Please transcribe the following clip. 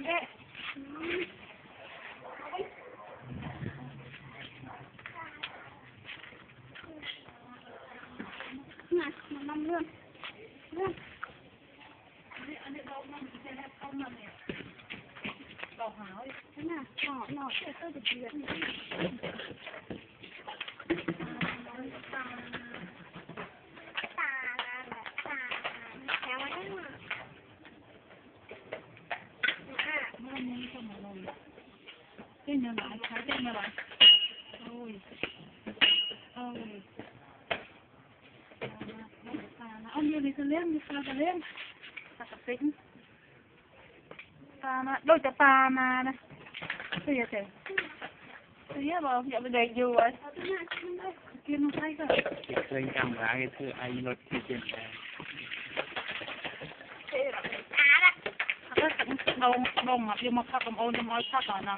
มันเรื่องอันนี้เรามันจะได้เข้ามาเนี่ยเราหาน่ะหน่อเสื้อจะเดือดเต้นยังไงใช้เต้นยังไงโอ้ยเอาเดี๋ยวนี้จะเลี้ยงมีปลาจะเลี้ยงปลากระสิงปลามาโดยจะปลามานะเสียเจ๊เสียบอกอย่าไปเด็กอยู่ไว้กินใช่ก็เคยจำร้านคือไอ้รถที่เป็นแอร์ถ้าดงอ่ะยังมาพักกับโอนจะมาพักก่อนนะ